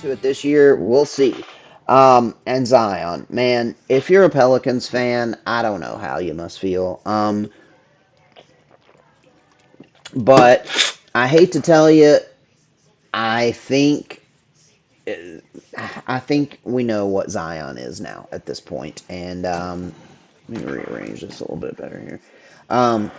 into it this year. We'll see. And Zion, man, if you're a Pelicans fan, I don't know how you must feel. But I hate to tell you, I think I think we know what Zion is now at this point. And let me rearrange this a little bit better here. Um,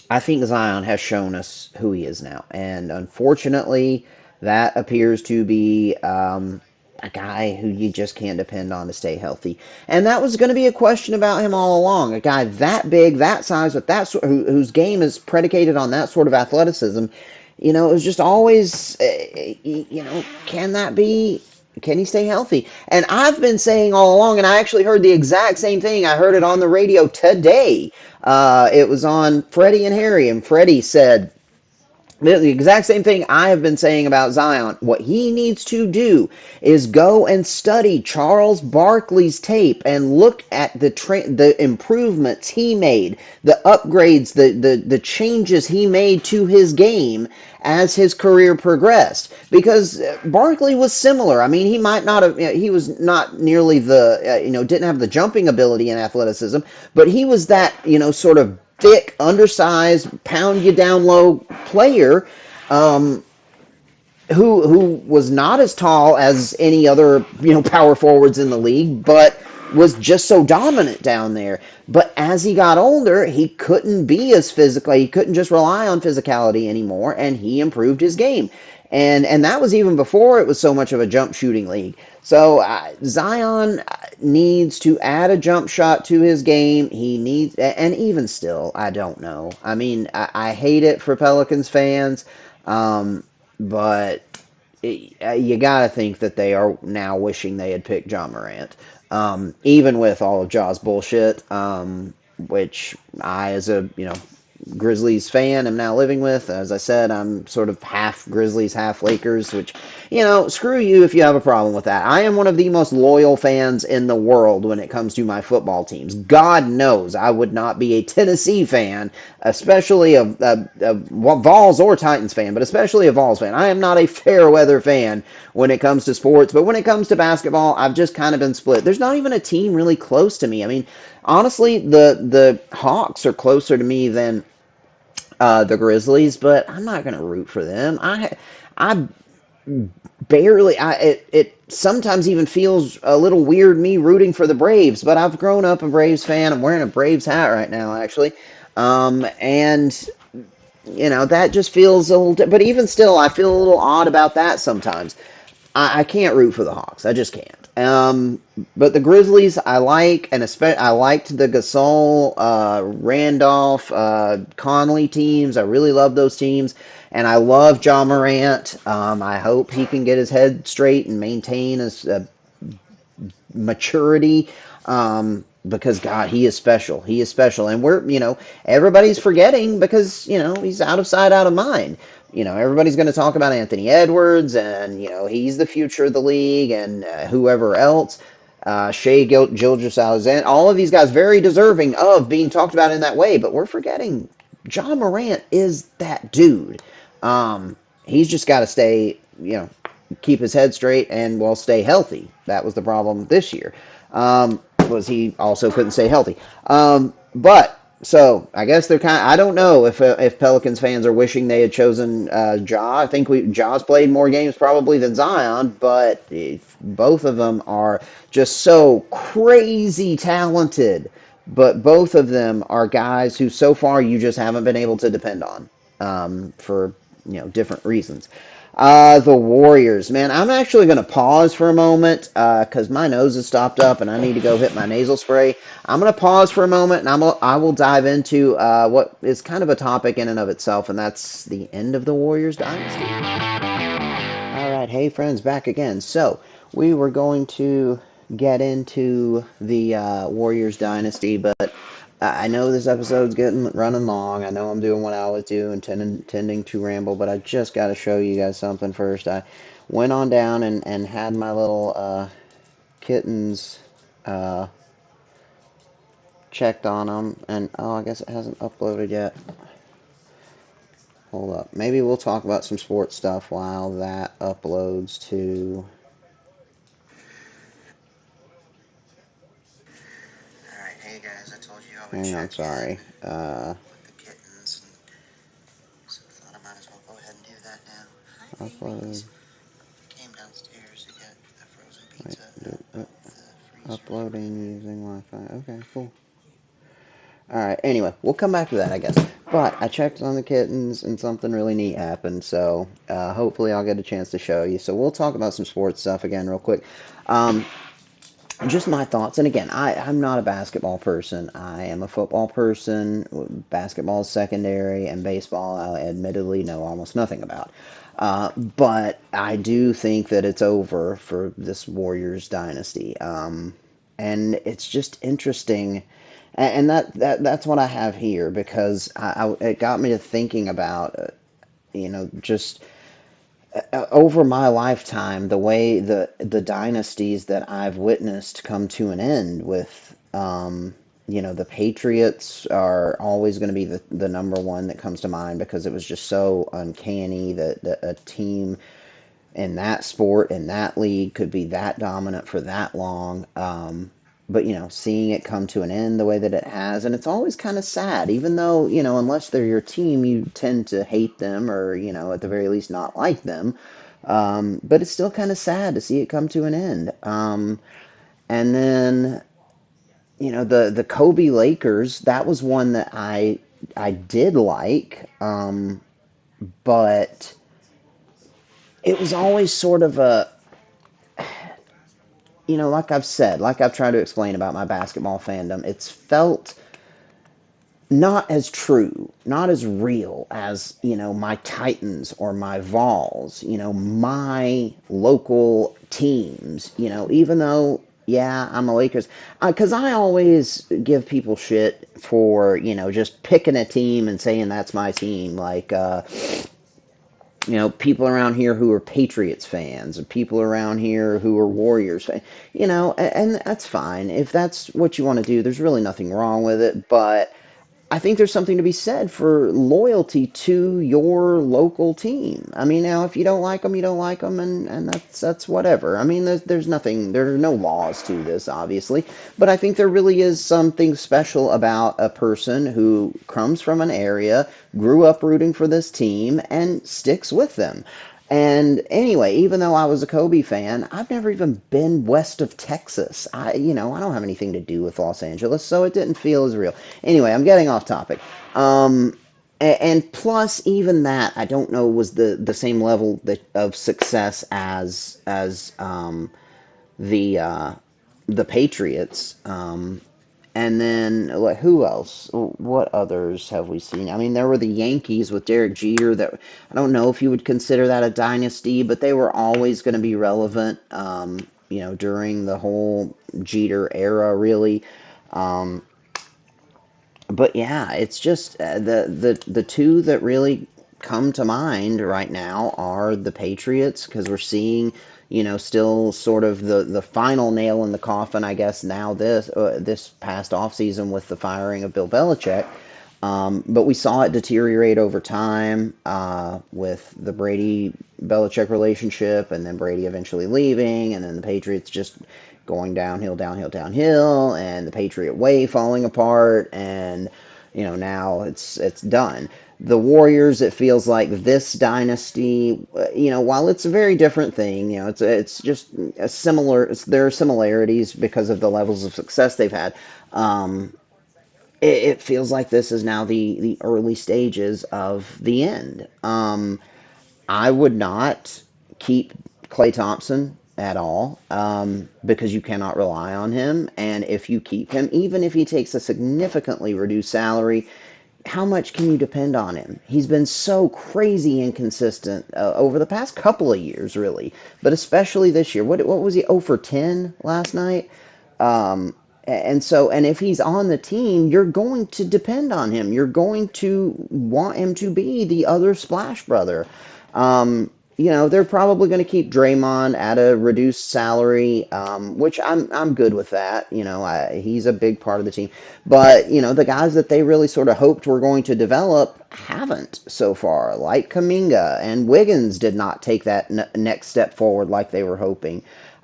I think Zion has shown us who he is now, and unfortunately, that appears to be a guy who you just can't depend on to stay healthy. And that was going to be a question about him all along. A guy that big, that size, with that whose game is predicated on that sort of athleticism. It was just always, can that be? Can he stay healthy? And I've been saying all along, and I actually heard the exact same thing. I heard it on the radio today. It was on Freddie and Harry, and Freddie said the exact same thing I have been saying about Zion. What he needs to do is go and study Charles Barkley's tape and look at the improvements he made, the upgrades, the changes he made to his game as his career progressed. Because Barkley was similar. I mean, he might not have, he was not nearly didn't have the jumping ability and athleticism, but he was that, sort of thick, undersized, pound you down low player, um, who was not as tall as any other power forwards in the league, but was just so dominant down there. But as he got older, he couldn't be as physical. He couldn't just rely on physicality anymore, and he improved his game. And that was even before it was so much of a jump shooting league. So Zion needs to add a jump shot to his game. He needs, and even still, I don't know. I mean, I hate it for Pelicans fans, but you got to think that they are now wishing they had picked John Morant, even with all of Ja's bullshit, which I, as a Grizzlies fan, am now living with. As I said, I'm sort of half Grizzlies, half Lakers, which, screw you if you have a problem with that. I am one of the most loyal fans in the world when it comes to my football teams. God knows I would not be a Tennessee fan, especially a Vols or Titans fan, but especially a Vols fan. I am not a fair weather fan when it comes to sports, but when it comes to basketball, I've just kind of been split. There's not even a team really close to me. I mean, honestly, the Hawks are closer to me than the Grizzlies, but I'm not going to root for them. I barely. It sometimes even feels a little weird me rooting for the Braves, but I've grown up a Braves fan. I'm wearing a Braves hat right now, actually, and that just feels a little. But even still, I feel a little odd about that sometimes. I can't root for the Hawks. I just can't. But the Grizzlies, I like, and especially I liked the Gasol, Randolph, Conley teams. I really love those teams, and I love John Morant. I hope he can get his head straight and maintain his maturity. Because God, he is special. He is special, and everybody's forgetting because he's out of sight, out of mind. Everybody's going to talk about Anthony Edwards, and he's the future of the league, and whoever else, Shea Gilgeous-Alexander, all of these guys very deserving of being talked about in that way. But we're forgetting John Morant is that dude. He's just got to stay, keep his head straight and stay healthy. That was the problem this year. Was he also couldn't stay healthy. But so I guess they're kind of, I don't know if Pelicans fans are wishing they had chosen Ja. I think Ja's played more games probably than Zion, but both of them are just so crazy talented. But both of them are guys who so far you just haven't been able to depend on for different reasons. The Warriors, man. I'm actually going to pause for a moment because my nose is stopped up and I need to go hit my nasal spray. I'm going to pause for a moment and I will dive into what is kind of a topic in and of itself, and that's the end of the Warriors dynasty. All right, hey friends, back again. So we were going to get into the Warriors dynasty, but I know this episode's getting running long. I know I'm doing what I always do and tending to ramble, but I just got to show you guys something first. I went on down and had my little kittens checked on them, and oh, I guess it hasn't uploaded yet. Hold up. Maybe we'll talk about some sports stuff while that uploads to. Alright, hey guys, I told you I would. Hang on, sorry. With the kittens, and so I thought I might as well go ahead and do that now. Hi, upload. Came downstairs to get a frozen pizza. Wait, uploading using Wi-Fi. Okay, cool. Alright, anyway, we'll come back to that, I guess. But I checked on the kittens and something really neat happened, so hopefully I'll get a chance to show you. So we'll talk about some sports stuff again real quick. Um, just my thoughts. And again, I'm not a basketball person. I am a football person. Basketball is secondary, and baseball, I admittedly know almost nothing about. But I do think that it's over for this Warriors dynasty. And it's just interesting. And that's what I have here because it got me to thinking about, just over my lifetime, the way the dynasties that I've witnessed come to an end with, the Patriots are always going to be the number one that comes to mind because it was just so uncanny that a team in that sport, in that league, could be that dominant for that long. But seeing it come to an end the way that it has, and it's always kind of sad, even though unless they're your team, you tend to hate them or at the very least not like them. But it's still kind of sad to see it come to an end. And then the Kobe Lakers, that was one that I did like, but it was always sort of a like I've said, like I've tried to explain about my basketball fandom, it's felt not as true, not as real as, my Titans or my Vols, my local teams, even though, yeah, I'm a Lakers, because I always give people shit for, just picking a team and saying that's my team. Like, people around here who are Patriots fans, and people around here who are Warriors fans, and that's fine. If that's what you want to do, there's really nothing wrong with it. But I think there's something to be said for loyalty to your local team. I mean, now if you don't like them, you don't like them, and that's whatever. I mean, there's nothing, there are no laws to this, obviously, but I think there really is something special about a person who comes from an area, grew up rooting for this team, and sticks with them. And anyway, even though I was a Kobe fan, I've never even been west of Texas. I don't have anything to do with Los Angeles, so it didn't feel as real. Anyway, I'm getting off topic. And plus, even that, I don't know, was the same level of success as the Patriots. And then who else? What others have we seen? I mean, there were the Yankees with Derek Jeter. That I don't know if you would consider that a dynasty, but they were always going to be relevant. During the whole Jeter era, really. Um, but yeah, it's just the two that really come to mind right now are the Patriots because we're seeing, still sort of the final nail in the coffin, I guess. Now this past offseason with the firing of Bill Belichick. But we saw it deteriorate over time with the Brady Belichick relationship, and then Brady eventually leaving, and then the Patriots just going downhill, downhill, downhill, and the Patriot way falling apart, and now it's done. The Warriors, it feels like this dynasty, while it's a very different thing, it's just a similar. There are similarities because of the levels of success they've had. It feels like this is now the early stages of the end. I would not keep Clay Thompson at all because you cannot rely on him. And if you keep him, even if he takes a significantly reduced salary, how much can you depend on him? He's been so crazy inconsistent over the past couple of years, really, but especially this year. What was he? 0 for 10 last night. And if he's on the team, you're going to depend on him. You're going to want him to be the other Splash Brother. they're probably going to keep Draymond at a reduced salary, which I'm good with that. He's a big part of the team. But the guys that they really sort of hoped were going to develop haven't so far, like Kaminga and Wiggins did not take that next step forward like they were hoping.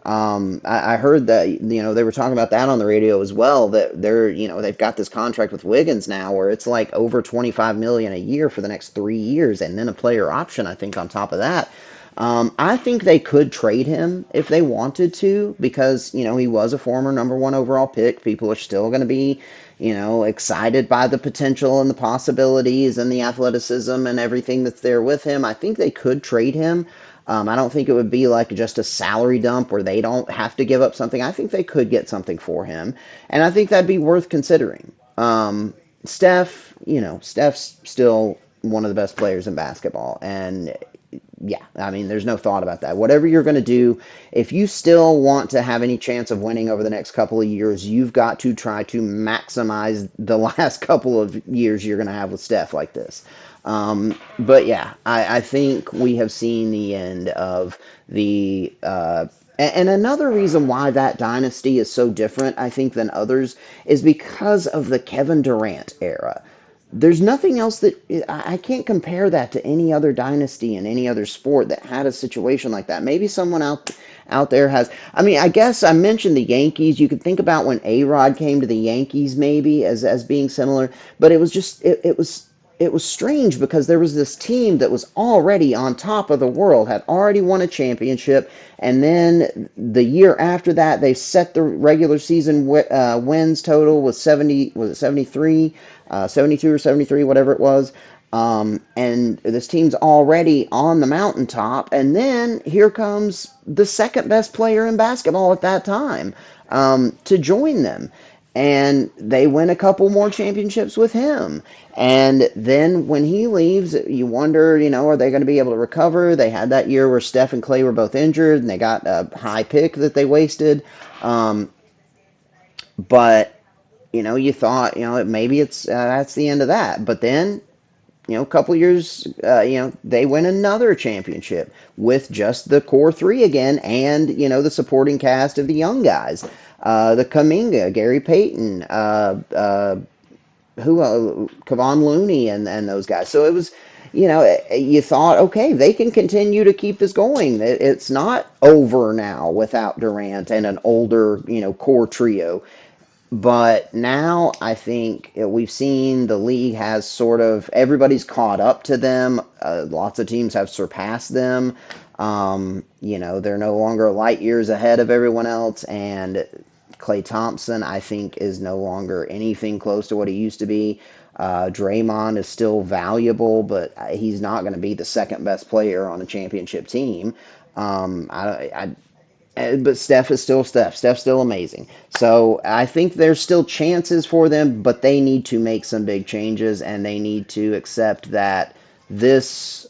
I heard that they were talking about that on the radio as well. That they've got this contract with Wiggins now where it's like over 25 million a year for the next 3 years, and then a player option I think on top of that. I think they could trade him if they wanted to because he was a former number one overall pick. People are still going to be excited by the potential and the possibilities and the athleticism and everything that's there with him. I think they could trade him. I don't think it would be like just a salary dump where they don't have to give up something. I think they could get something for him, and I think that'd be worth considering. Steph's still one of the best players in basketball, and yeah, I mean, there's no thought about that. Whatever you're going to do, if you still want to have any chance of winning over the next couple of years, you've got to try to maximize the last couple of years you're going to have with Steph like this. But yeah, I think we have seen the end of the. And another reason why that dynasty is so different, I think, than others is because of the Kevin Durant era. There's nothing else that I can't compare that to any other dynasty in any other sport that had a situation like that. Maybe someone out there has. I mean, I guess I mentioned the Yankees. You could think about when A-Rod came to the Yankees, maybe as being similar, but it was just it was strange because there was this team that was already on top of the world, had already won a championship, and then the year after that, they set the regular season wins total was 70, was it 73, 72 or 73, whatever it was. And this team's already on the mountaintop, and then here comes the second best player in basketball at that time to join them and they win a couple more championships with him. And then when he leaves, you wonder, are they going to be able to recover? They had that year where Steph and Clay were both injured, and they got a high pick that they wasted. But you thought, maybe it's that's the end of that. But then a couple years, they win another championship with just the core three again, and the supporting cast of the young guys, the Kaminga, Gary Payton, Kevon Looney, and those guys. So it was, you thought, okay, they can continue to keep this going. It's not over now without Durant and an older, core trio. But now I think we've seen the league has sort of everybody's caught up to them. Lots of teams have surpassed them. They're no longer light years ahead of everyone else. And Klay Thompson, I think, is no longer anything close to what he used to be. Draymond is still valuable, but he's not going to be the second best player on a championship team. But Steph is still Steph. Steph's still amazing. So I think there's still chances for them, but they need to make some big changes and they need to accept that this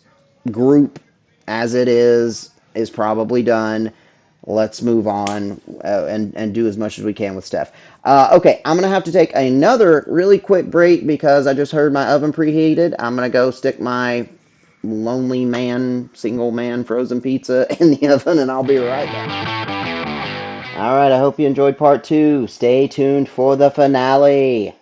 group, as it is probably done. Let's move on and do as much as we can with Steph. Okay, I'm going to have to take another really quick break because I just heard my oven preheated. I'm going to go stick my lonely man, single man frozen pizza in the oven, and I'll be right back. All right, I hope you enjoyed part two. Stay tuned for the finale.